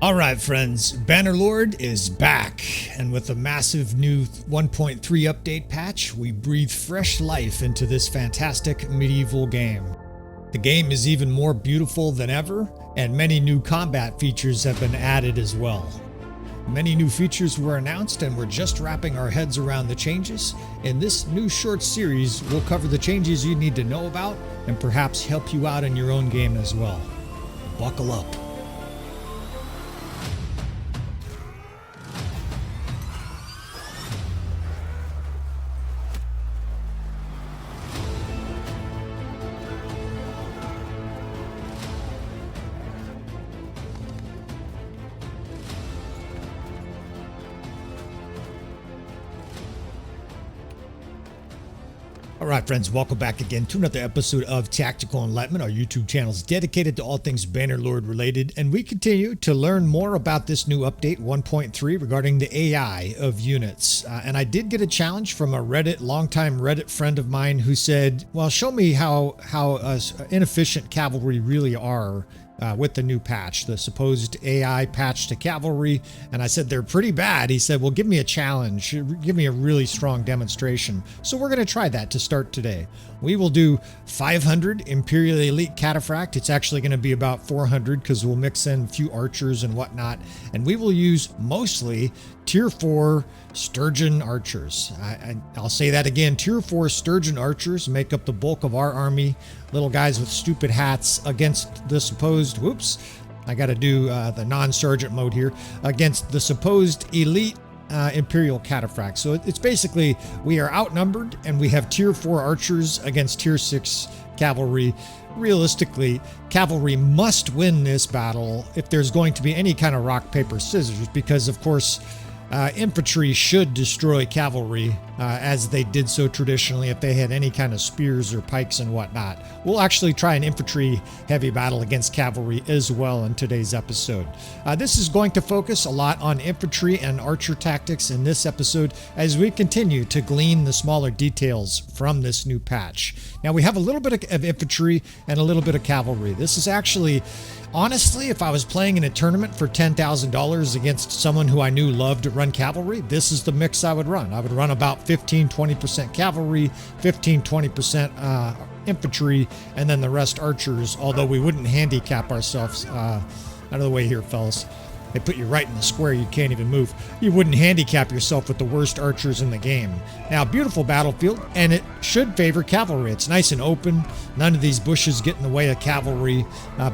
Alright friends, Bannerlord is back, and with a massive new 1.3 update patch, we breathe fresh life into this fantastic medieval game. The game is even more beautiful than ever, and many new combat features have been added as well. Many new features were announced, and we're just wrapping our heads around the changes. In this new short series, we'll cover the changes you need to know about, and perhaps help you out in your own game as well. Buckle up. Alright friends, welcome back again to another episode of Tactical Enlightenment. Our YouTube channel is dedicated to all things Bannerlord related, and we continue to learn more about this new update 1.3 regarding the AI of units. And I did get a challenge from a longtime Reddit friend of mine who said, well, show me how inefficient cavalry really are with the new patch, the supposed AI patch to cavalry. And I said, they're pretty bad. He said, well, give me a challenge. Give me a really strong demonstration. So we're going to try that to start today. We will do 500 Imperial Elite Cataphract. It's actually going to be about 400 because we'll mix in a few archers and whatnot. And we will use mostly Tier 4 Sturgeon Archers. I'll say that again. Tier 4 Sturgeon Archers make up the bulk of our army. Little guys with stupid hats against the supposed, whoops, I got to do the non-sergeant mode here, against the supposed elite Imperial Cataphract. So it's basically, we are outnumbered and we have Tier 4 Archers against Tier 6 Cavalry. Realistically, cavalry must win this battle if there's going to be any kind of rock, paper, scissors, because of course infantry should destroy cavalry as they did so traditionally if they had any kind of spears or pikes and whatnot. We'll actually try an infantry heavy battle against cavalry as well in today's episode. This is going to focus a lot on infantry and archer tactics in this episode as we continue to glean the smaller details from this new patch. Now we have a little bit of infantry and a little bit of cavalry. This is actually, honestly, if I was playing in a tournament for $10,000 against someone who I knew loved to run cavalry, this is the mix I would run. I would run about 15-20% cavalry, 15-20% infantry, and then the rest archers, although we wouldn't handicap ourselves. Out of the way here, fellas. They put you right in the square, you can't even move. You wouldn't handicap yourself with the worst archers in the game. Now, beautiful battlefield, and it should favor cavalry. It's nice and open. None of these bushes get in the way of cavalry.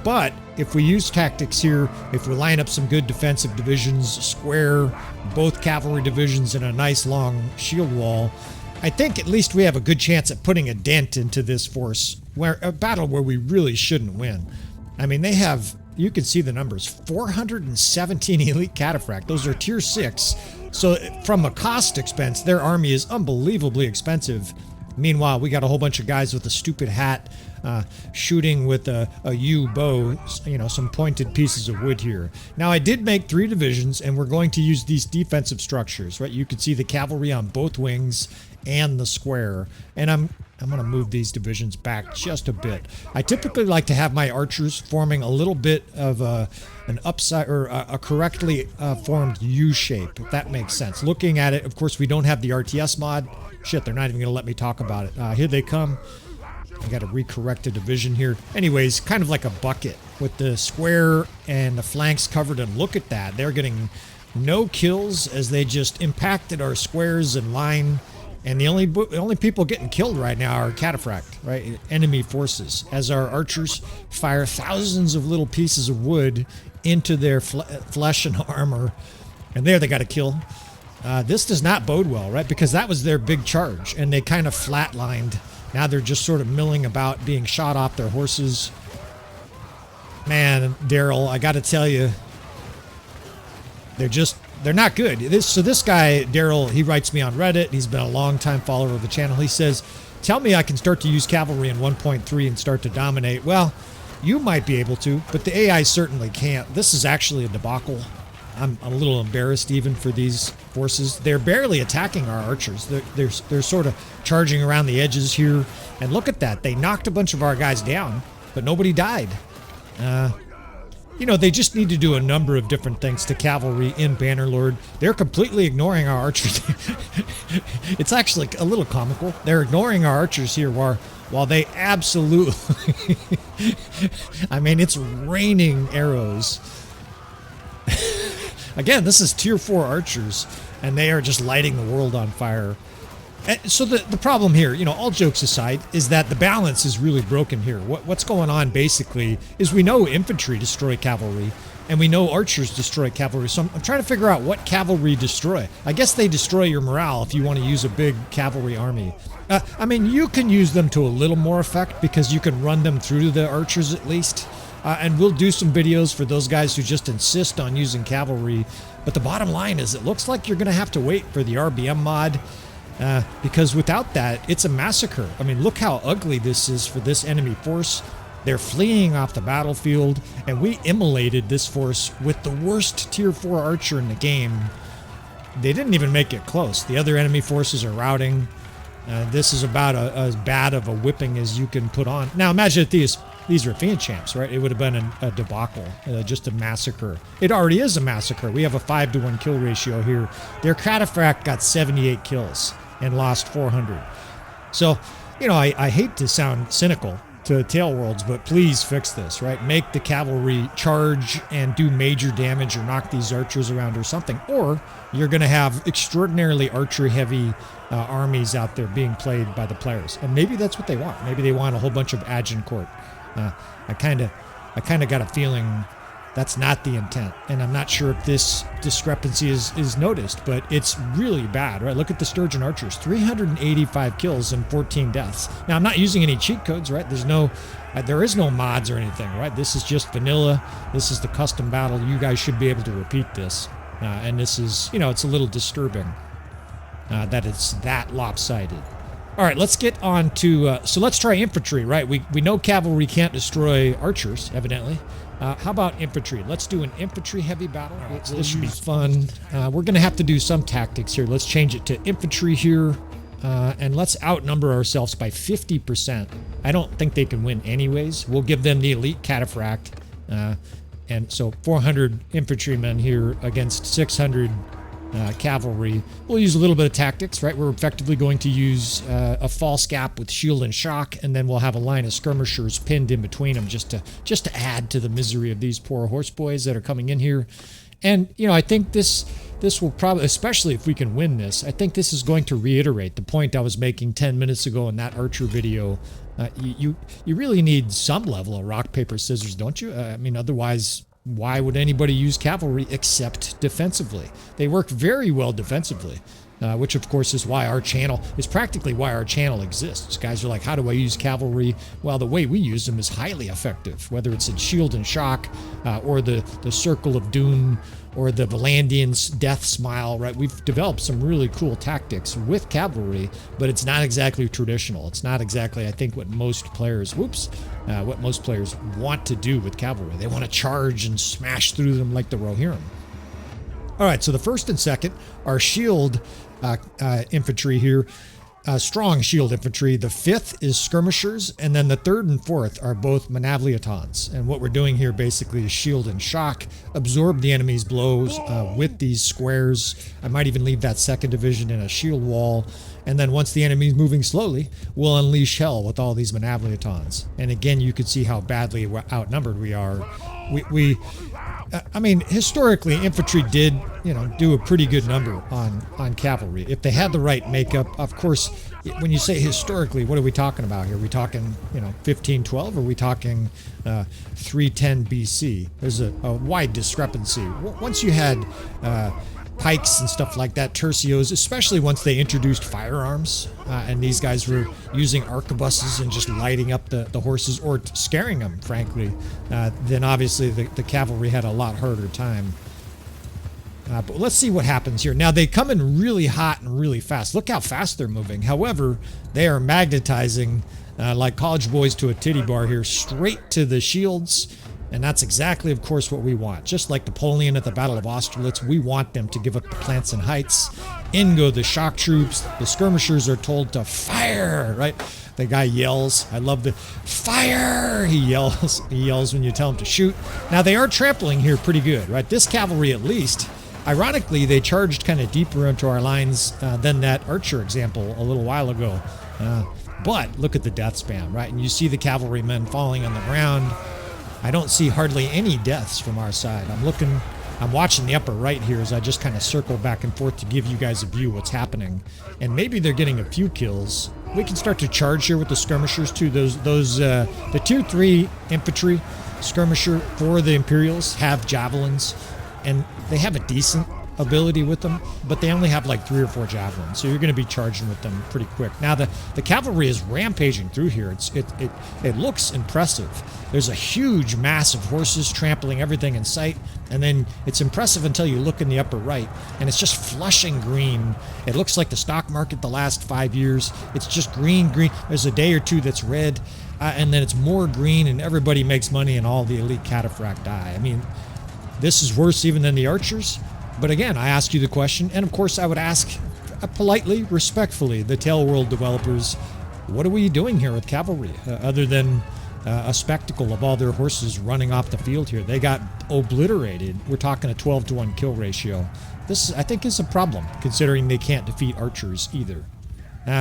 But if we use tactics here, if we line up some good defensive divisions, square both cavalry divisions in a nice long shield wall, I think at least we have a good chance at putting a dent into this force, where a battle where we really shouldn't win. I mean, they have, you can see the numbers, 417 elite cataphract. Those are tier 6. So from a cost expense, their army is unbelievably expensive. Meanwhile, we got a whole bunch of guys with a stupid hat shooting with a yew bow, you know, some pointed pieces of wood here. Now, I did make 3 divisions, and we're going to use these defensive structures, right? You can see the cavalry on both wings and the square. And I'm going to move these divisions back just a bit. I typically like to have my archers forming a little bit of an upside or a correctly formed U shape, if that makes sense. Looking at it, of course, we don't have the RTS mod. Shit, they're not even going to let me talk about it. Here they come. I got to recorrect a division here. Anyways, kind of like a bucket with the square and the flanks covered. And look at that. They're getting no kills as they just impacted our squares and line. And the only people getting killed right now are cataphract, right? Enemy forces, as our archers fire thousands of little pieces of wood into their flesh and armor. And there they got a kill. This does not bode well, right? Because that was their big charge, and they kind of flatlined. Now they're just sort of milling about, being shot off their horses. Man, Daryl, I got to tell you, they're not good. So this guy, Daryl, he writes me on Reddit. He's been a long-time follower of the channel. He says, tell me I can start to use cavalry in 1.3 and start to dominate. Well, you might be able to, but the AI certainly can't. This is actually a debacle. I'm a little embarrassed even for these forces. They're barely attacking our archers. They're sort of charging around the edges here. And look at that. They knocked a bunch of our guys down, but nobody died. You know, they just need to do a number of different things to cavalry in Bannerlord. They're completely ignoring our archers. It's actually a little comical. They're ignoring our archers here while they absolutely... I mean, it's raining arrows. Again, this is tier 4 archers, and they are just lighting the world on fire. So the problem here, you know, all jokes aside, is that the balance is really broken here. What's going on basically is we know infantry destroy cavalry, and we know archers destroy cavalry. So I'm trying to figure out what cavalry destroy. I guess they destroy your morale if you want to use a big cavalry army. I mean, you can use them to a little more effect because you can run them through the archers at least. And we'll do some videos for those guys who just insist on using cavalry. But the bottom line is it looks like you're going to have to wait for the RBM mod. Because without that, it's a massacre. I mean, look how ugly this is for this enemy force. They're fleeing off the battlefield, and we immolated this force with the worst tier 4 archer in the game. They didn't even make it close. The other enemy forces are routing. This is about as bad of a whipping as you can put on. Now, imagine if these were Fiend champs, right? It would have been a debacle, just a massacre. It already is a massacre. We have a 5-to-1 kill ratio here. Their Cataphracts got 78 kills and lost 400. So, you know, I hate to sound cynical to Tailworlds, but please fix this, right? Make the cavalry charge and do major damage or knock these archers around or something. Or you're going to have extraordinarily archer-heavy armies out there being played by the players. And maybe that's what they want. Maybe they want a whole bunch of Agincourt. I kind of got a feeling that's not the intent, and I'm not sure if this discrepancy is noticed, but it's really bad, right? Look at the Sturgeon Archers, 385 kills and 14 deaths. Now, I'm not using any cheat codes, right? There is no mods or anything, right? This is just vanilla. This is the custom battle. You guys should be able to repeat this, and this is, you know, it's a little disturbing that it's that lopsided. All right, let's get on to, so let's try infantry, right? We know cavalry can't destroy archers, evidently. How about infantry? Let's do an infantry-heavy battle. Right, this should be fun. We're going to have to do some tactics here. Let's change it to infantry here, and let's outnumber ourselves by 50%. I don't think they can win anyways. We'll give them the elite Cataphract, and so 400 infantrymen here against 600 cavalry. We'll use a little bit of tactics, right? We're effectively going to use a false gap with shield and shock, and then we'll have a line of skirmishers pinned in between them just to add to the misery of these poor horse boys that are coming in here. And, you know, I think this will probably, especially if we can win this, I think this is going to reiterate the point I was making 10 minutes ago in that archer video. You really need some level of rock, paper, scissors, don't you? I mean, otherwise, why would anybody use cavalry except defensively? They work very well defensively, which of course is why our channel is practically why our channel exists. Guys are like, how do I use cavalry? Well, the way we use them is highly effective, whether it's in shield and shock or the circle of doom or the Valandian's death smile, right? We've developed some really cool tactics with cavalry, but it's not exactly traditional. It's not exactly, I think, what most players, what most players want to do with cavalry. They want to charge and smash through them like the Rohirrim. All right, so the first and second are shield infantry here. Strong shield infantry. The fifth is skirmishers, and then the third and fourth are both manavliatons. And what we're doing here basically is shield and shock, absorb the enemy's blows with these squares. I might even leave that second division in a shield wall, and then once the enemy's moving slowly, we'll unleash hell with all these manavliatons. And again, you can see how badly outnumbered we are. I mean, historically, infantry did, you know, do a pretty good number on cavalry. If they had the right makeup, of course, when you say historically, what are we talking about here? Are we talking, you know, 1512? Or are we talking 310 BC? There's a wide discrepancy. Once you had pikes and stuff like that, tercios, especially once they introduced firearms, and these guys were using arquebuses and just lighting up the horses or scaring them, frankly, then obviously the cavalry had a lot harder time. But let's see what happens here. Now, they come in really hot and really fast. Look how fast they're moving. However, they are magnetizing like college boys to a titty bar here, straight to the shields. And that's exactly, of course, what we want. Just like Napoleon at the Battle of Austerlitz, we want them to give up the plants and heights. In go the shock troops. The skirmishers are told to fire, right? The guy yells. I love the fire. He yells. He yells when you tell him to shoot. Now, they are trampling here pretty good, right? This cavalry, at least. Ironically, they charged kind of deeper into our lines than that archer example a little while ago. But look at the death spam, right? And you see the cavalrymen falling on the ground. I don't see hardly any deaths from our side. I'm watching the upper right here as I just kind of circle back and forth to give you guys a view of what's happening. And maybe they're getting a few kills. We can start to charge here with the skirmishers too. The tier 3 infantry skirmisher for the Imperials have javelins, and they have a decent ability with them, but they only have like 3 or 4 javelins, so you're going to be charging with them pretty quick. Now the cavalry is rampaging through here. It looks impressive. There's a huge mass of horses trampling everything in sight, and then it's impressive until you look in the upper right, and it's just flushing green. It looks like the stock market the last 5 years. It's just green. There's a day or two that's red, and then it's more green, and everybody makes money, and all the elite cataphract die. I mean, this is worse even than the archers. But again, I ask you the question, and of course I would ask politely, respectfully, the Tail World developers, what are we doing here with cavalry, other than a spectacle of all their horses running off the field here? They got obliterated. We're talking a 12-to-1 kill ratio. This, I think, is a problem, considering they can't defeat archers either.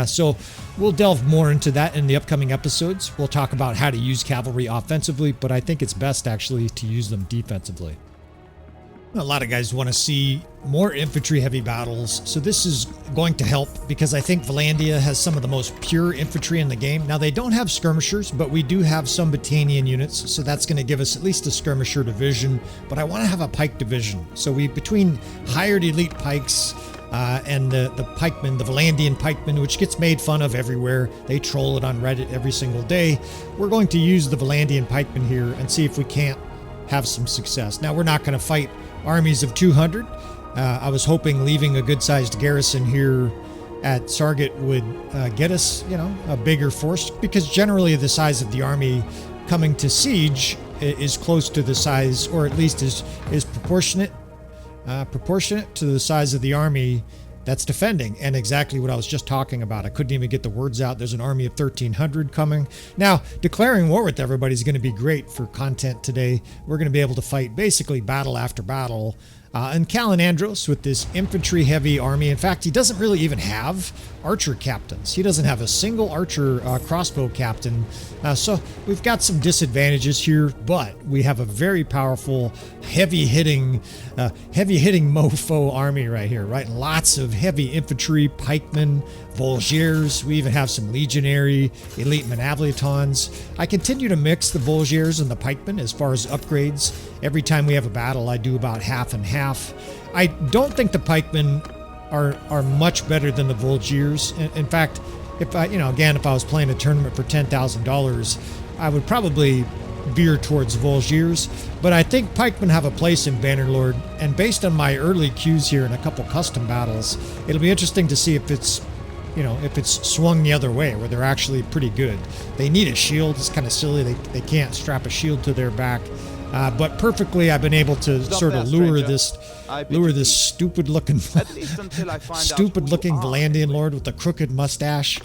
So we'll delve more into that in the upcoming episodes. We'll talk about how to use cavalry offensively, but I think it's best actually to use them defensively. A lot of guys want to see more infantry-heavy battles, so this is going to help because I think Valandia has some of the most pure infantry in the game. Now, they don't have skirmishers, but we do have some battalion units, so that's going to give us at least a skirmisher division, but I want to have a pike division. So between hired elite pikes and the pikemen, the Valandian pikemen, which gets made fun of everywhere. They troll it on Reddit every single day. We're going to use the Valandian pikemen here and see if we can't have some success. Now, we're not going to fight armies of 200. I was hoping leaving a good-sized garrison here at Sargat would get us, a bigger force, because generally the size of the army coming to siege is close to the size, or at least is proportionate to the size of the army that's defending, and exactly what I was just talking about. I couldn't even get the words out. There's an army of 1,300 coming. Now, declaring war with everybody is going to be great for content today. We're going to be able to fight basically battle after battle. And Callan Andros with this infantry-heavy army. In fact, he doesn't really even have archer captains. He doesn't have a single archer crossbow captain. So we've got some disadvantages here, but we have a very powerful, heavy-hitting mofo army right here, right? Lots of heavy infantry, pikemen, Volgiers. We even have some legionary, elite Manavletons. I continue to mix the Volgiers and the pikemen as far as upgrades. Every time we have a battle, I do about half and half. I don't think the pikemen are much better than the Volgiers. In fact, if I was playing a tournament for $10,000, I would probably veer towards Volgiers. But I think pikemen have a place in Bannerlord, and based on my early queues here in a couple custom battles, it'll be interesting to see if it's swung the other way, where they're actually pretty good. They need a shield. It's kind of silly. They can't strap a shield to their back. But perfectly, I've been able to sort of lure this stupid-looking Valandian lord with the crooked mustache.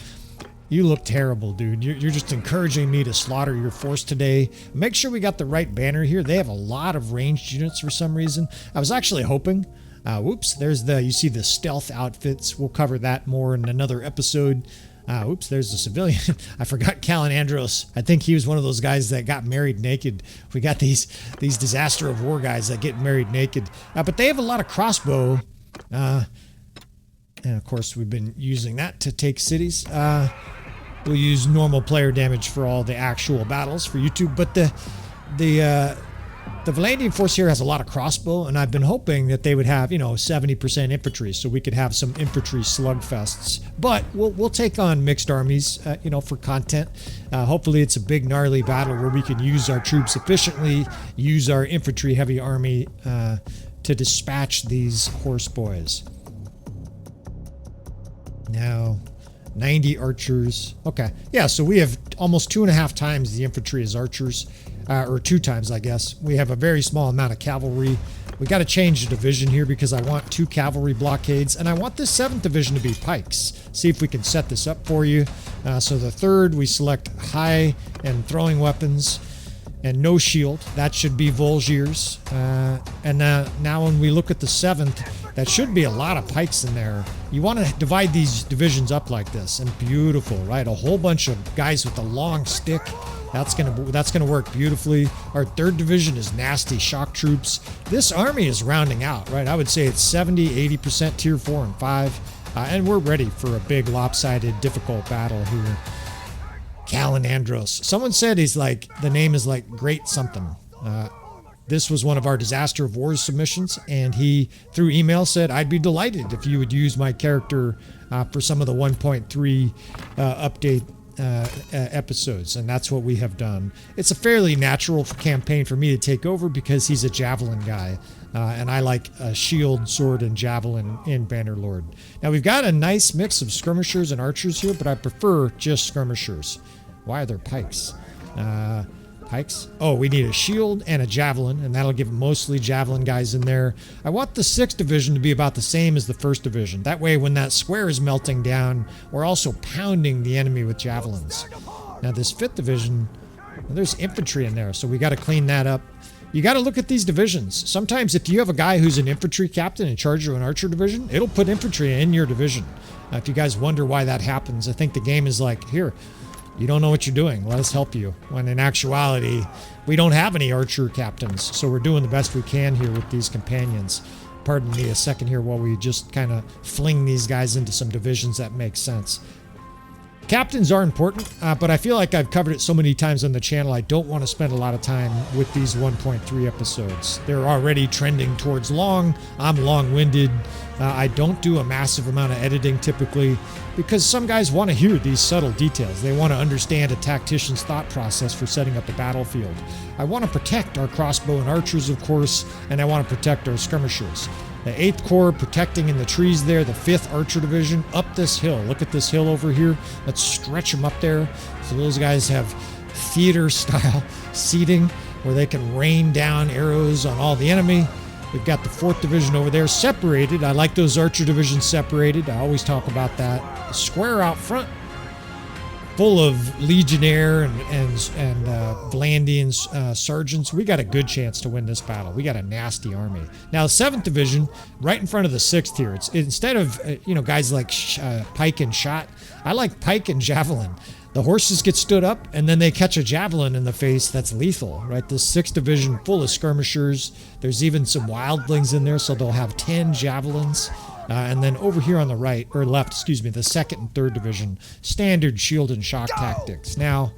You look terrible, dude. You're just encouraging me to slaughter your force today. Make sure we got the right banner here. They have a lot of ranged units for some reason. I was actually hoping. Whoops, you see the stealth outfits. We'll cover that more in another episode. Oops, there's the civilian. I forgot Callan Andros. I think he was one of those guys that got married naked. We got these disaster of war guys that get married naked. But they have a lot of crossbow. And of course, we've been using that to take cities. We'll use normal player damage for all the actual battles for YouTube. But the Valandian force here has a lot of crossbow, and I've been hoping that they would have, 70% infantry, so we could have some infantry slugfests. But we'll take on mixed armies, for content. Hopefully it's a big, gnarly battle where we can use our troops efficiently, use our infantry-heavy army to dispatch these horse boys. Now, 90 archers. Okay, yeah, so we have almost 2.5 times the infantry as archers. or 2 times, I guess. We have a very small amount of cavalry. We got to change the division here because I want 2 cavalry blockades, and I want this 7th division to be pikes. See if we can set this up for you. So the 3rd, we select high and throwing weapons and no shield. That should be Volgiers. And now when we look at the 7th, that should be a lot of pikes in there. You want to divide these divisions up like this, and beautiful, right? A whole bunch of guys with a long stick. That's gonna work beautifully. Our 3rd division is nasty shock troops. This army is rounding out, right? I would say it's 70-80% tier 4 and 5, and we're ready for a big lopsided, difficult battle here. Kalinandros. Someone said he's like, the name is like great something. This was one of our Disaster of Wars submissions, and he, through email, said, I'd be delighted if you would use my character for some of the 1.3 update episodes, and that's what we have done. It's a fairly natural campaign for me to take over because he's a javelin guy, and I like a shield, sword, and javelin in Bannerlord. Now, we've got a nice mix of skirmishers and archers here, but I prefer just skirmishers. Why are there pikes? Pikes? Oh, we need a shield and a javelin, and that'll give mostly javelin guys in there. I want the 6th division to be about the same as the 1st division. That way, when that square is melting down, we're also pounding the enemy with javelins. Now, this 5th division, well, there's infantry in there, so we got to clean that up. You got to look at these divisions. Sometimes if you have a guy who's an infantry captain in charge of an archer division, it'll put infantry in your division. If you guys wonder why that happens, I think the game is like, here, you don't know what you're doing. Let us help you. When in actuality, we don't have any archer captains, so we're doing the best we can here with these companions. Pardon me a second here while we just kind of fling these guys into some divisions that make sense. Captains are important, but I feel like I've covered it so many times on the channel, I don't want to spend a lot of time with these 1.3 episodes. They're already trending towards long. I'm long-winded. I don't do a massive amount of editing typically because some guys want to hear these subtle details. They want to understand a tactician's thought process for setting up a battlefield. I want to protect our crossbow and archers, of course, and I want to protect our skirmishers. The 8th Corps protecting in the trees there, the 5th Archer Division up this hill. Look at this hill over here. Let's stretch them up there. So those guys have theater-style seating where they can rain down arrows on all the enemy. We've got the 4th Division over there separated. I like those Archer Divisions separated. I always talk about that. The square out front, full of Legionnaire and Vlandian sergeants. We got a good chance to win this battle. We got a nasty army. Now, the 7th Division, right in front of the 6th here. It's instead of guys like pike and shot, I like pike and javelin. The horses get stood up, and then they catch a javelin in the face that's lethal, right? The 6th Division full of skirmishers. There's even some wildlings in there, so they'll have 10 javelins. And then over here on the right, or left, excuse me, the 2nd and 3rd Division, standard shield and shock tactics. Now,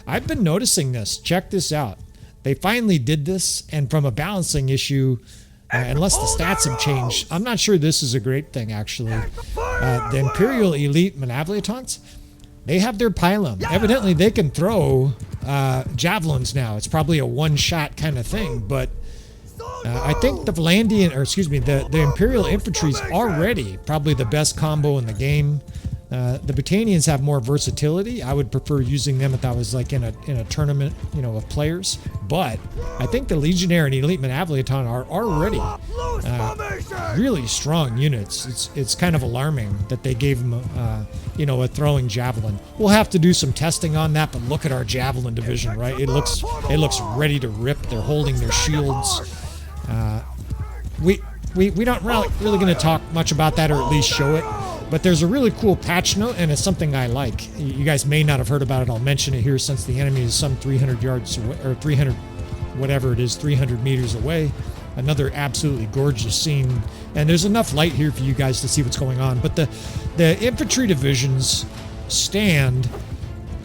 I've been noticing this. Check this out. They finally did this, and from a balancing issue, unless the stats have changed, I'm not sure this is a great thing, actually. The Imperial Elite Manavliatons, they have their pylum. Evidently, they can throw javelins now. It's probably a one-shot kind of thing, but I think the Vlandian, or excuse me, the Imperial Infantry is already probably the best combo in the game. The Britannians have more versatility. I would prefer using them if I was like in a tournament, of players. But I think the Legionnaire and Elite Manavliaton are already really strong units. It's kind of alarming that they gave them, a throwing javelin. We'll have to do some testing on that. But look at our javelin division, right? It looks ready to rip. They're holding their shields. We're not really going to talk much about that, or at least show it. But there's a really cool patch note, and it's something I like. You guys may not have heard about it. I'll mention it here since the enemy is some 300 yards away, or 300, whatever it is, 300 meters away. Another absolutely gorgeous scene. And there's enough light here for you guys to see what's going on. But the infantry divisions stand,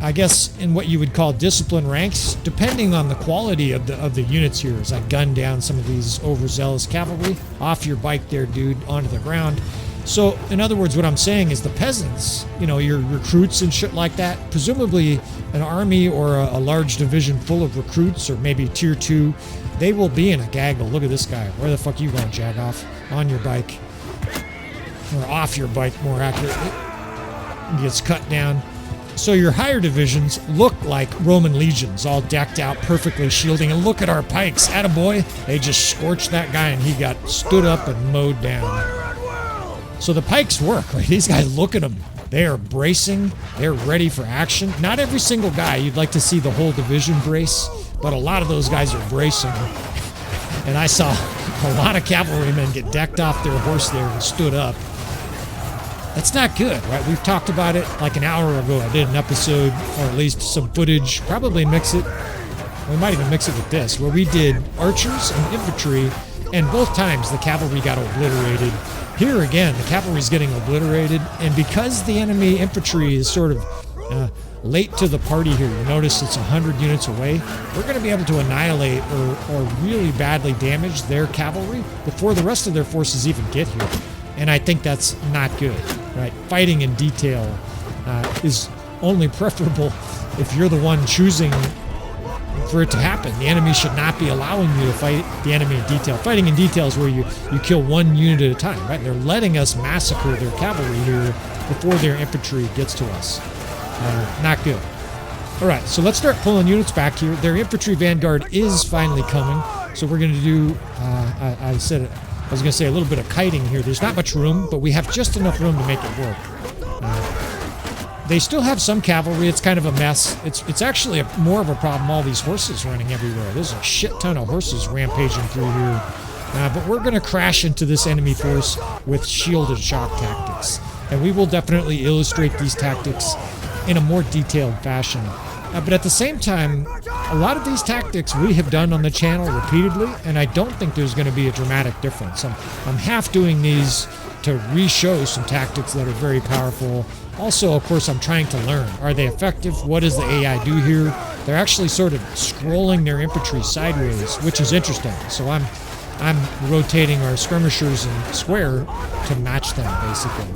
I guess, in what you would call discipline ranks, depending on the quality of the units here. As I gun down some of these overzealous cavalry, off your bike there, dude, onto the ground. So, in other words, what I'm saying is the peasants, your recruits and shit like that, presumably an army or a large division full of recruits, or maybe tier 2, they will be in a gaggle. Look at this guy. Where the fuck you going, Jagoff? On your bike. Or off your bike, more accurately. He gets cut down. So your higher divisions look like Roman legions, all decked out, perfectly shielding. And look at our pikes. Attaboy. They just scorched that guy and he got stood up and mowed down. So the pikes work. Right? These guys, look at them. They are bracing. They're ready for action. Not every single guy. You'd like to see the whole division brace, but a lot of those guys are bracing. And I saw a lot of cavalrymen get decked off their horse there and stood up. That's not good, right? We've talked about it like an hour ago. I did an episode, or at least some footage, probably mix it. We might even mix it with this, where we did archers and infantry, and both times the cavalry got obliterated. Here again, the cavalry's getting obliterated, and because the enemy infantry is sort of late to the party here, you notice it's 100 units away, we're going to be able to annihilate or really badly damage their cavalry before the rest of their forces even get here. And I think that's not good, right? Fighting in detail is only preferable if you're the one choosing for it to happen. The enemy should not be allowing you to fight the enemy in detail. Fighting in detail is where you kill one unit at a time, right? They're letting us massacre their cavalry here before their infantry gets to us. Not good. All right, so let's start pulling units back here. Their infantry vanguard is finally coming, so we're going to do, I was going to say a little bit of kiting here. There's not much room, but we have just enough room to make it work. They still have some cavalry. It's kind of a mess. It's actually more of a problem, all these horses running everywhere. There's a shit ton of horses rampaging through here. But we're going to crash into this enemy force with shield and shock tactics. And we will definitely illustrate these tactics in a more detailed fashion. But at the same time, a lot of these tactics we have done on the channel repeatedly, and I don't think there's going to be a dramatic difference. I'm half doing these to re-show some tactics that are very powerful. Also, of course, I'm trying to learn. Are they effective? What does the AI do here? They're actually sort of scrolling their infantry sideways, which is interesting. So I'm rotating our skirmishers in square to match them, basically.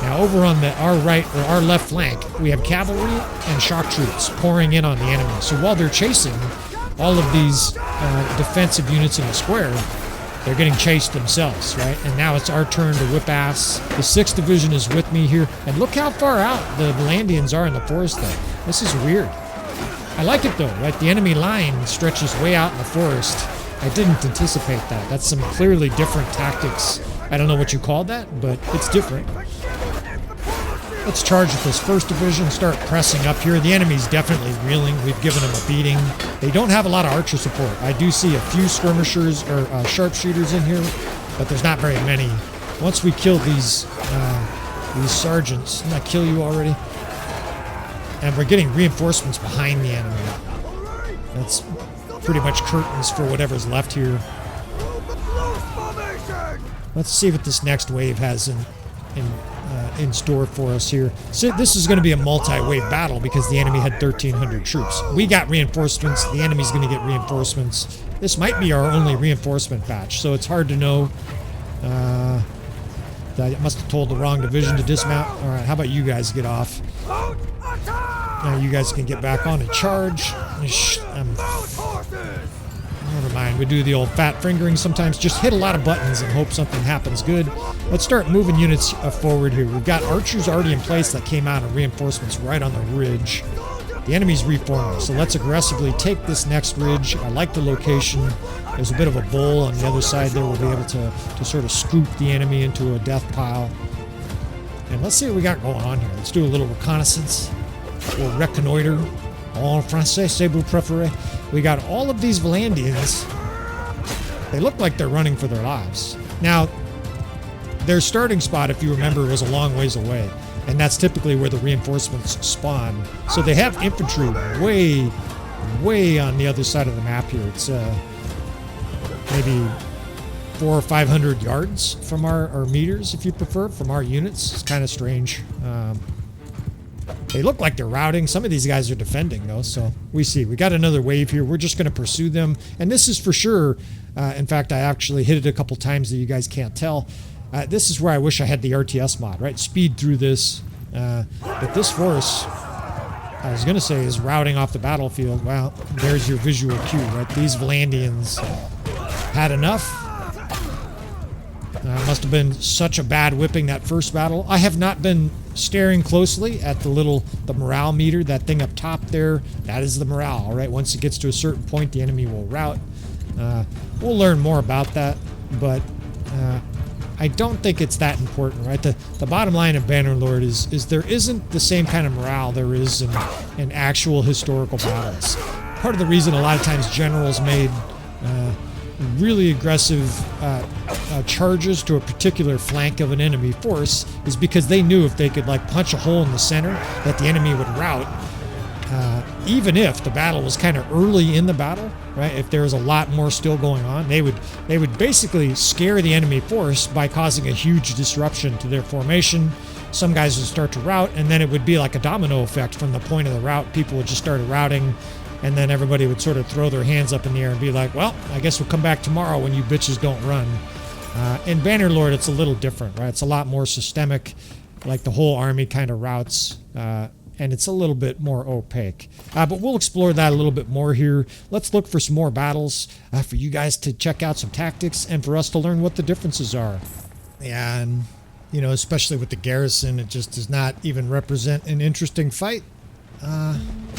Now, over on our right or our left flank, we have cavalry and shock troops pouring in on the enemy. So while they're chasing all of these defensive units in the square, they're getting chased themselves, right? And now it's our turn to whip ass. The 6th Division is with me here. And look how far out the Valandians are in the forest, though. This is weird. I like it, though, right? The enemy line stretches way out in the forest. I didn't anticipate that. That's some clearly different tactics. I don't know what you call that, but it's different. Let's charge with this 1st Division, start pressing up here. The enemy's definitely reeling. We've given them a beating. They don't have a lot of archer support. I do see a few skirmishers or sharpshooters in here, but there's not very many. Once we kill these sergeants, didn't I kill you already? And we're getting reinforcements behind the enemy. That's pretty much curtains for whatever's left here. Let's see what this next wave has in store for us here. So this is going to be a multi-wave battle because the enemy had 1,300 troops. We got reinforcements. The enemy's going to get reinforcements. This might be our only reinforcement batch, so it's hard to know. I must have told the wrong division to dismount. All right, how about you guys get off? Now you guys can get back on and charge. Never mind, we do the old fat fingering sometimes. Just hit a lot of buttons and hope something happens good. Let's start moving units forward here. We've got archers already in place that came out of reinforcements right on the ridge. The enemy's reforming, so let's aggressively take this next ridge. I like the location. There's a bit of a bowl on the other side there. We'll be able to sort of scoop the enemy into a death pile. And let's see what we got going on here. Let's do a little reconnaissance. Or reconnoiter. En français, c'est vous préférez. We got all of these Valandians. They look like they're running for their lives. Now, their starting spot, if you remember, was a long ways away. And that's typically where the reinforcements spawn. So they have infantry way on the other side of the map here. It's maybe 400 or 500 yards from our meters, if you prefer, from our units. It's kind of strange. They look like they're routing. Some of these guys are defending, though, so we see. We got another wave here. We're just going to pursue them. And this is for sure. In fact, I actually hit it a couple times that you guys can't tell. This is where I wish I had the RTS mod, right? Speed through this. But this force, I was going to say, is routing off the battlefield. Well, there's your visual cue, right? These Valandians had enough. Must have been such a bad whipping that first battle. I have not been staring closely at the morale meter, that thing up top there. That is the morale, all right? Once it gets to a certain point, the enemy will rout. We'll learn more about that, but I don't think it's that important, right? The bottom line of Bannerlord is there isn't the same kind of morale there is in actual historical battles. Part of the reason a lot of times generals made really aggressive charges to a particular flank of an enemy force is because they knew if they could like punch a hole in the center that the enemy would rout, even if the battle was kind of early in the battle, right? If there was a lot more still going on, they would basically scare the enemy force by causing a huge disruption to their formation. Some guys would start to rout, and then it would be like a domino effect from the point of the rout. People would just start routing, and then everybody would sort of throw their hands up in the air and be like, well, I guess we'll come back tomorrow when you bitches don't run. In Bannerlord, it's a little different, right? It's a lot more systemic, like the whole army kind of routes, and it's a little bit more opaque. But we'll explore that a little bit more here. Let's look for some more battles for you guys to check out some tactics and for us to learn what the differences are. Yeah, and, you know, especially with the garrison, it just does not even represent an interesting fight.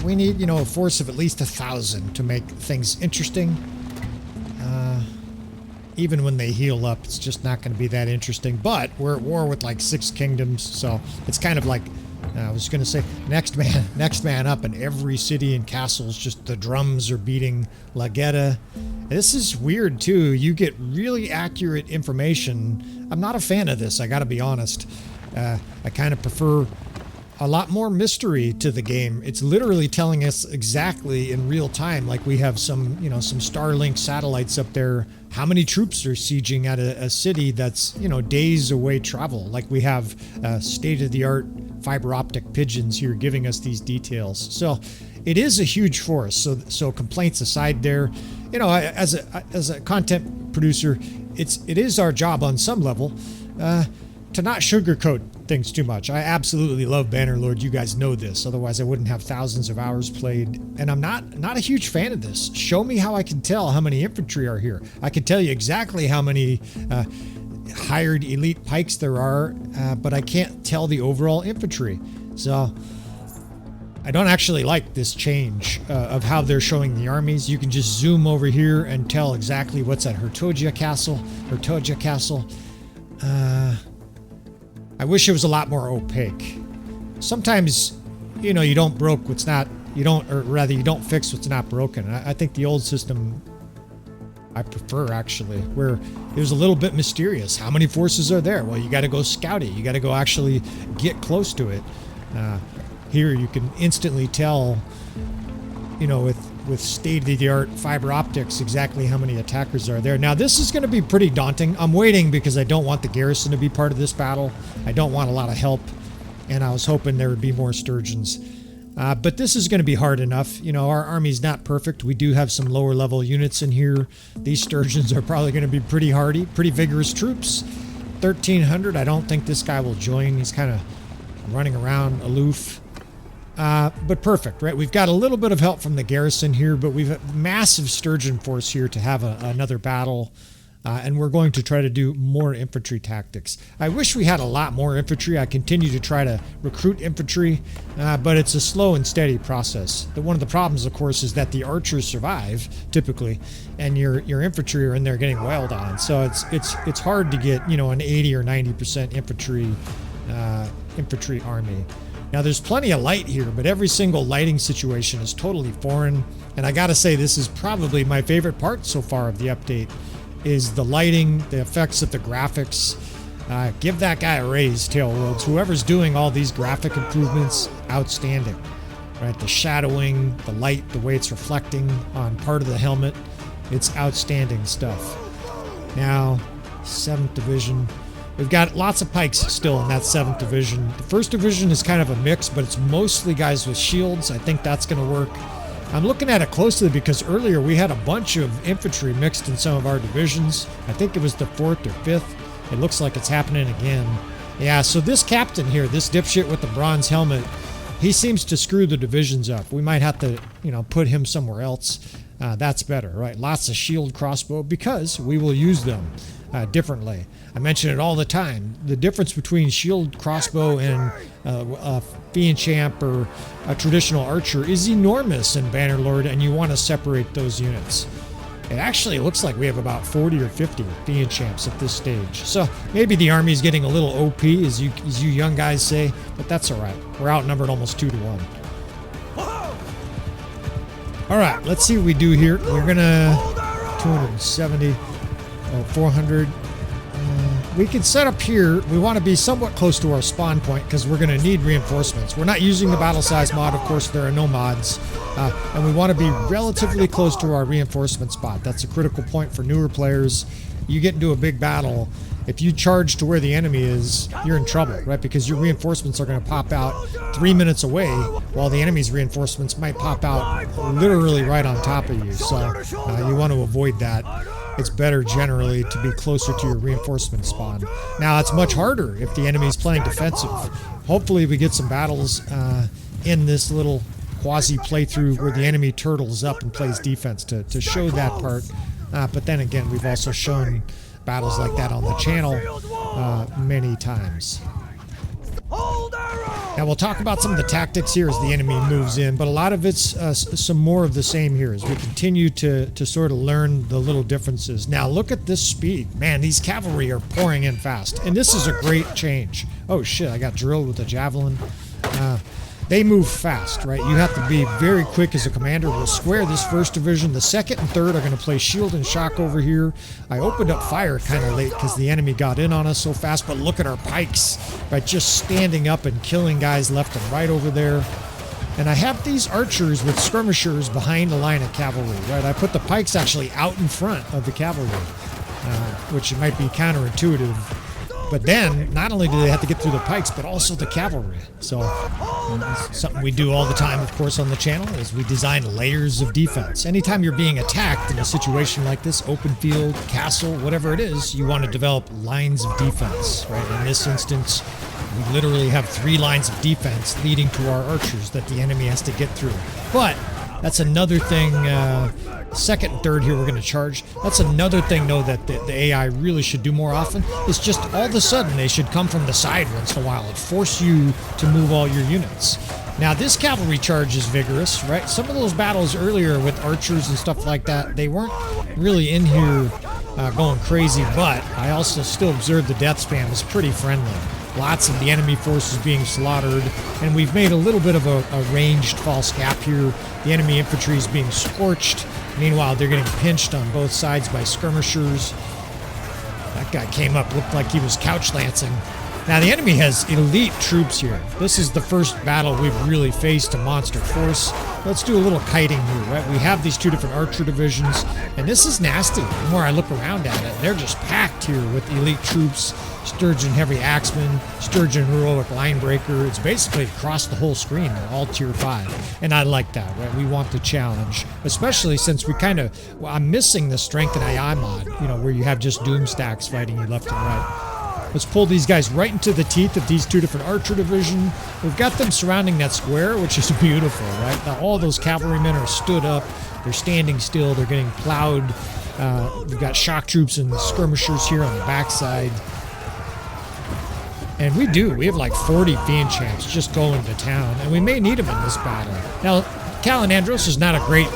We need, you know, a force of at least 1,000 to make things interesting. Even when they heal up, it's just not going to be that interesting. But we're at war with like 6 kingdoms, so it's kind of like, I was going to say, next man up, and every city and castles, just the drums are beating La Guerra. This is weird too. You get really accurate information. I'm not a fan of this, I got to be honest. I kind of prefer a lot more mystery to the game. It's literally telling us exactly in real time, like we have some, you know, some Starlink satellites up there, how many troops are sieging at a city that's, you know, days away travel. Like we have state-of-the-art fiber optic pigeons here giving us these details. So it is a huge force. So complaints aside there, you know, as a content producer, it is our job on some level to not sugarcoat things too much. I absolutely love Bannerlord. You guys know this. Otherwise, I wouldn't have thousands of hours played. And I'm not a huge fan of this. Show me how I can tell how many infantry are here. I can tell you exactly how many hired elite pikes there are, but I can't tell the overall infantry. So I don't actually like this change of how they're showing the armies. You can just zoom over here and tell exactly what's at Hertogia Castle. I wish it was a lot more opaque. Sometimes, you know, you don't fix what's not broken. I think the old system I prefer, actually, where it was a little bit mysterious. How many forces are there? Well, you got to go scout it. You got to go actually get close to it. Here you can instantly tell, you know, with state-of-the-art fiber optics, exactly how many attackers are there. Now, this is going to be pretty daunting. I'm waiting because I don't want the garrison to be part of this battle. I don't want a lot of help, and I was hoping there would be more sturgeons. But this is going to be hard enough. You know, our army's not perfect. We do have some lower-level units in here. These sturgeons are probably going to be pretty hardy, pretty vigorous troops. 1,300, I don't think this guy will join. He's kind of running around aloof. But perfect, right? We've got a little bit of help from the garrison here, but we've a massive sturgeon force here to have another battle, and we're going to try to do more infantry tactics. I wish we had a lot more infantry. I continue to try to recruit infantry, but it's a slow and steady process. One of the problems, of course, is that the archers survive, typically, and your infantry are in there getting wailed on. So it's hard to get, you know, an 80 or 90% infantry army. Now, there's plenty of light here, but every single lighting situation is totally foreign. And I gotta say, this is probably my favorite part so far of the update, is the lighting, the effects of the graphics. Give that guy a raise, Tailworlds. Whoever's doing all these graphic improvements, outstanding. Right, the shadowing, the light, the way it's reflecting on part of the helmet, it's outstanding stuff. Now, 7th Division. We've got lots of pikes still in that 7th Division. The 1st Division is kind of a mix, but it's mostly guys with shields. I think that's going to work. I'm looking at it closely because earlier we had a bunch of infantry mixed in some of our divisions. I think it was the 4th or 5th. It looks like it's happening again. Yeah, so this captain here, this dipshit with the bronze helmet, he seems to screw the divisions up. We might have to, you know, put him somewhere else. That's better, right? Lots of shield crossbow because we will use them. differently. I mention it all the time. The difference between shield crossbow and a fiend champ or a traditional archer is enormous in Bannerlord, and you want to separate those units. It actually looks like we have about 40 or 50 fiend champs at this stage. So maybe the army is getting a little OP, as you young guys say, but that's all right. We're outnumbered almost 2 to 1. All right, let's see what we do here. We're gonna 270, 400. We can set up here. We want to be somewhat close to our spawn point because we're going to need reinforcements. We're not using the battle size mod, of course. There are no mods, and we want to be relatively close to our reinforcement spot. That's a critical point for newer players. You get into a big battle, if you charge to where the enemy is, you're in trouble, right? Because your reinforcements are going to pop out 3 minutes away, while the enemy's reinforcements might pop out literally right on top of you. So you want to avoid that. It's better generally to be closer to your reinforcement spawn. Now, it's much harder if the enemy's playing defensive. Hopefully we get some battles in this little quasi playthrough where the enemy turtles up and plays defense to show that part. But then again, we've also shown battles like that on the channel many times. Now we'll talk about some of the tactics here as the enemy moves in, but a lot of it's some more of the same here as we continue to sort of learn the little differences. Now look at this speed. Man, these cavalry are pouring in fast, and this is a great change. Oh shit, I got drilled with a javelin. They move fast, right? You have to be very quick as a commander. We'll square this first division. The second and third are going to play shield and shock over here. I opened up fire kind of late because the enemy got in on us so fast, but look at our pikes, right? Just standing up and killing guys left and right over there. And I have these archers with skirmishers behind the line of cavalry, right? I put the pikes actually out in front of the cavalry, which might be counterintuitive. But then, not only do they have to get through the pikes, but also the cavalry. So, something we do all the time, of course, on the channel is we design layers of defense. Anytime you're being attacked in a situation like this, open field, castle, whatever it is, you want to develop lines of defense, right? In this instance, we literally have 3 lines of defense leading to our archers that the enemy has to get through. But that's another thing. Second and third here we're going to charge. That's another thing, though, that the AI really should do more often. Is just all of a sudden they should come from the side once in a while and force you to move all your units. Now this cavalry charge is vigorous, right? Some of those battles earlier with archers and stuff like that, they weren't really in here going crazy, but I also still observed the death spam was pretty friendly. Lots of the enemy forces being slaughtered, and we've made a little bit of a ranged false gap here. The enemy infantry is being scorched. Meanwhile, they're getting pinched on both sides by skirmishers. That guy came up, looked like he was couch lancing. Now, the enemy has elite troops here. This is the first battle we've really faced a monster force. Let's do a little kiting here, right? We have these 2 different archer divisions, and this is nasty. The more I look around at it, they're just packed here with elite troops. Sturgeon Heavy Axeman, Sturgeon Heroic Linebreaker. It's basically across the whole screen. They're all tier 5. And I like that, right? We want the challenge, especially since we kind of, well, I'm missing the Strength and AI mod, you know, where you have just doom stacks fighting you left and right. Let's pull these guys right into the teeth of these 2 different archer division. We've got them surrounding that square, which is beautiful, right? Now all those cavalrymen are stood up. They're standing still. They're getting plowed. We've got shock troops and skirmishers here on the backside. And we have like 40 fiend champs just going to town, and we may need them in this battle. Now, Kalinandros is not a great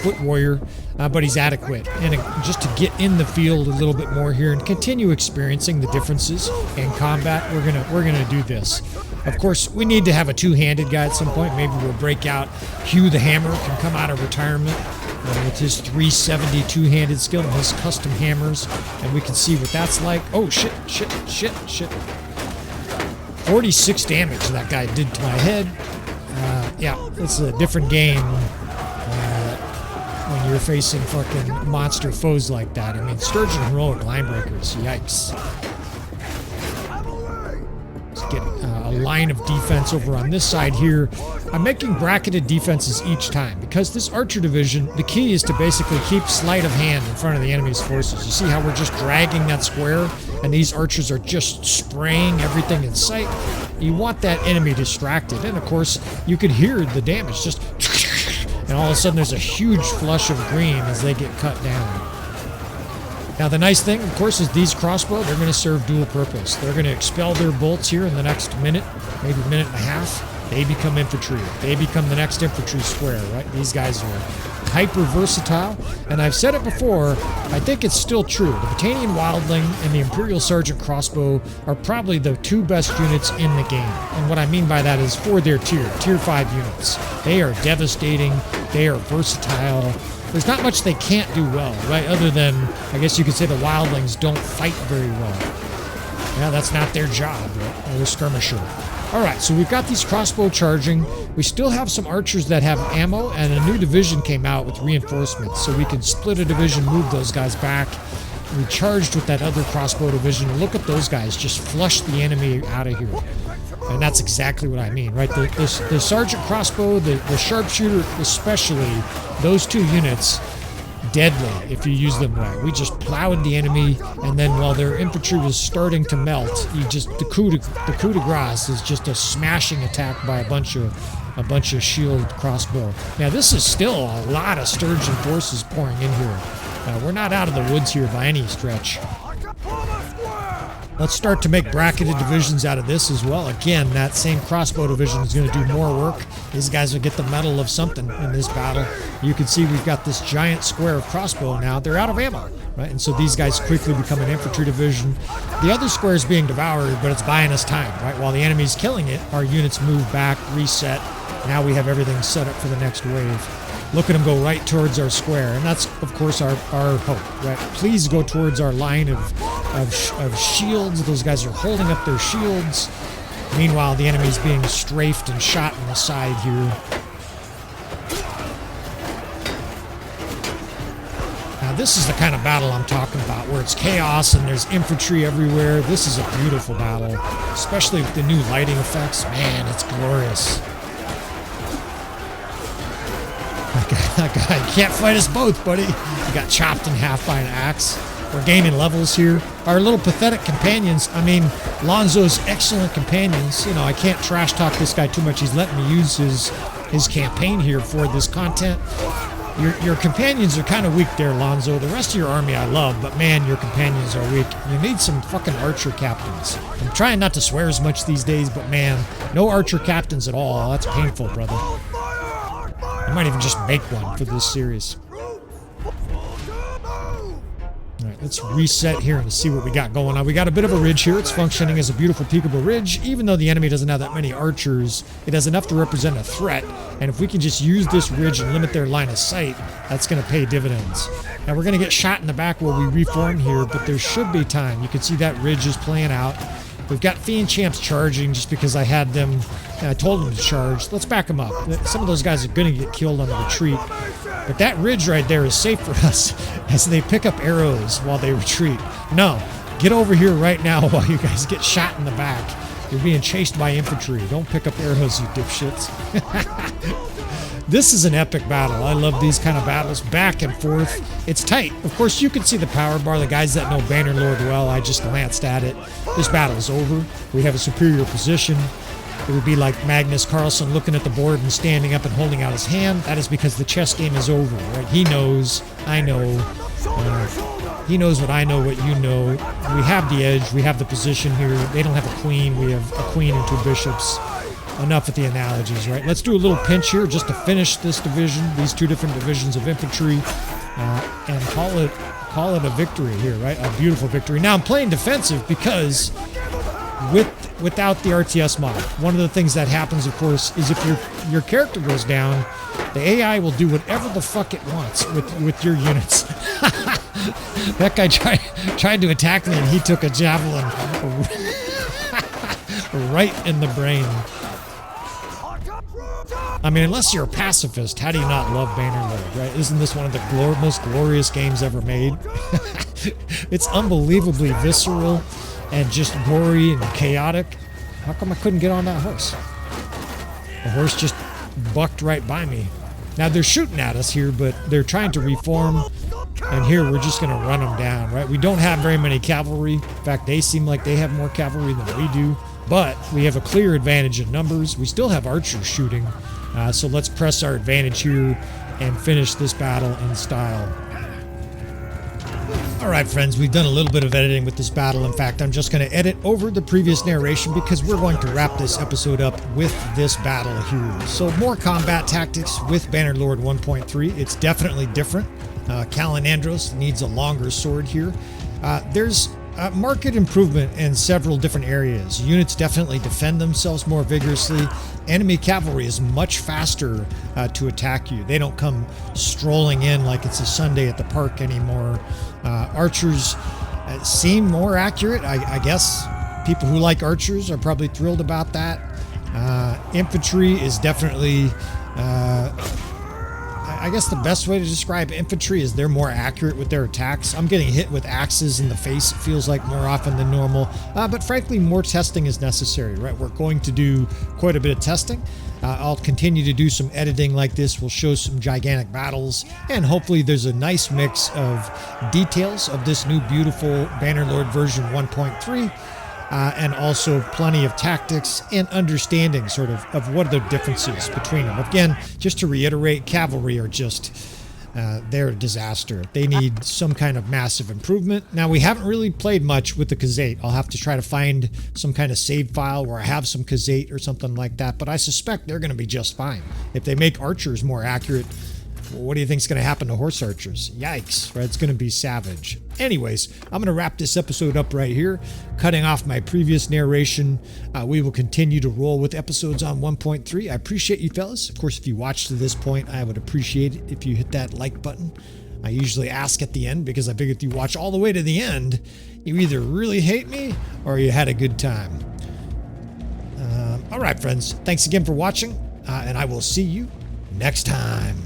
foot warrior, but he's adequate. And just to get in the field a little bit more here and continue experiencing the differences in combat, we're gonna do this. Of course, we need to have a 2-handed guy at some point. Maybe we'll break out. Hugh the Hammer can come out of retirement with his 370 2-handed skill and his custom hammers, and we can see what that's like. Oh, shit. 46 damage that guy did to my head. Yeah, it's a different game when you're facing fucking monster foes like that. I mean, Sturgeon Heroic Linebreakers, yikes. Let's get a line of defense over on this side here. I'm making bracketed defenses each time because this archer division, the key is to basically keep sleight of hand in front of the enemy's forces. You see how we're just dragging that square and these archers are just spraying everything in sight? You want that enemy distracted, and of course you could hear the damage just and all of a sudden there's a huge flush of green as they get cut down. Now the nice thing, of course, is these crossbow, they're going to serve dual purpose. They're going to expel their bolts here in the next minute, maybe minute and a half. They become infantry. They become the next infantry square, right? These guys are hyper versatile. And I've said it before, I think it's still true. The Botanian Wildling and the Imperial Sergeant crossbow are probably the two best units in the game. And what I mean by that is for their tier 5 units. They are devastating. They are versatile. There's not much they can't do well, right? Other than, I guess you could say the Wildlings don't fight very well. Yeah, that's not their job, right? They're skirmisher. Alright, so we've got these crossbow charging. We still have some archers that have ammo, and a new division came out with reinforcements. So we can split a division, move those guys back. We charged with that other crossbow division. Look at those guys, just flush the enemy out of here. And that's exactly what I mean, right? The sergeant crossbow, the sharpshooter especially, those two units, deadly if you use them right. We just plowed the enemy, and then while their infantry was starting to melt, the coup de grace is just a smashing attack by a bunch of shield crossbow. Now this is still a lot of Sturgeon forces pouring in here. We're not out of the woods here by any stretch. Let's start to make bracketed divisions out of this as well. Again, that same crossbow division is going to do more work. These guys will get the medal of something in this battle. You can see we've got this giant square of crossbow now. They're out of ammo, right? And so these guys quickly become an infantry division. The other square is being devoured, but it's buying us time, right? While the enemy's killing it, our units move back, reset. Now we have everything set up for the next wave. Look at them go right towards our square, and that's, of course, our hope, right? Please go towards our line of shields. Those guys are holding up their shields. Meanwhile, the enemy's being strafed and shot in the side here. Now, this is the kind of battle I'm talking about, where it's chaos and there's infantry everywhere. This is a beautiful battle, especially with the new lighting effects. Man, it's glorious. That guy can't fight us both, buddy. He got chopped in half by an axe. We're gaining levels here. Our little pathetic companions, I mean, Lonzo's excellent companions. You know, I can't trash talk this guy too much. He's letting me use his campaign here for this content. Your companions are kind of weak there, Lonzo. The rest of your army I love, but man, your companions are weak. You need some fucking archer captains. I'm trying not to swear as much these days, but man, no archer captains at all. That's painful, brother. I might even just make one for this series. Alright, let's reset here and see what we got going on. We got a bit of a ridge here. It's functioning as a beautiful peekable ridge. Even though the enemy doesn't have that many archers, it has enough to represent a threat. And if we can just use this ridge and limit their line of sight, that's going to pay dividends. Now we're going to get shot in the back while we reform here, but there should be time. You can see that ridge is playing out. We've got Fiend Champs charging just because I had them, I told them to charge. Let's back them up. Some of those guys are going to get killed on the retreat. But that ridge right there is safe for us as they pick up arrows while they retreat. No, get over here right now while you guys get shot in the back. You're being chased by infantry. Don't pick up arrows, you dipshits. This is an epic battle. I love these kind of battles, back and forth. It's tight. Of course, you can see the power bar. The guys that know Bannerlord well, I just glanced at it. This battle is over. We have a superior position. It would be like Magnus Carlsen looking at the board and standing up and holding out his hand. That is because the chess game is over, right? He knows, I know. He knows what I know, what you know. We have the edge. We have the position here. They don't have a queen. We have a queen and two bishops. Enough with the analogies, right? Let's do a little pinch here just to finish this division, these two different divisions of infantry, and call it a victory here, right? A beautiful victory. Now I'm playing defensive because without the RTS mod, one of the things that happens, of course, is if your character goes down, the AI will do whatever the fuck it wants with your units. That guy tried to attack me and he took a javelin right in the brain. I mean, unless you're a pacifist, how do you not love Bannerlord, right? Isn't this one of the most glorious games ever made? It's unbelievably visceral and just gory and chaotic. How come I couldn't get on that horse? The horse just bucked right by me. Now, they're shooting at us here, but they're trying to reform. And here, we're just going to run them down, right? We don't have very many cavalry. In fact, they seem like they have more cavalry than we do. But we have a clear advantage in numbers. We still have archers shooting. So let's press our advantage here and finish this battle in style. All right, friends, we've done a little bit of editing with this battle. In fact, I'm just going to edit over the previous narration because we're going to wrap this episode up with this battle here. So more combat tactics with Bannerlord 1.3. It's definitely different. Kalinandros needs a longer sword here. There's marked improvement in several different areas. Units definitely defend themselves more vigorously. Enemy cavalry is much faster to attack you. They don't come strolling in like it's a Sunday at the park anymore. Archers seem more accurate. I guess people who like archers are probably thrilled about that. Infantry is definitely... I guess the best way to describe infantry is they're more accurate with their attacks. I'm getting hit with axes in the face, it feels like, more often than normal. But frankly, more testing is necessary, right? We're going to do quite a bit of testing. I'll continue to do some editing like this. We'll show some gigantic battles, and hopefully there's a nice mix of details of this new beautiful Bannerlord version 1.3. And also plenty of tactics and understanding sort of what are the differences between them. Again, just to reiterate, cavalry are just, they're a disaster. They need some kind of massive improvement. Now, we haven't really played much with the Khazate. I'll have to try to find some kind of save file where I have some Khazate or something like that, but I suspect they're going to be just fine. If they make archers more accurate, what do you think is going to happen to horse archers? Yikes, right? It's going to be savage. Anyways, I'm going to wrap this episode up right here, cutting off my previous narration. We will continue to roll with episodes on 1.3. I appreciate you fellas. Of course, if you watched to this point, I would appreciate it if you hit that like button. I usually ask at the end because I figure if you watch all the way to the end, you either really hate me or you had a good time. All right, friends. Thanks again for watching, and I will see you next time.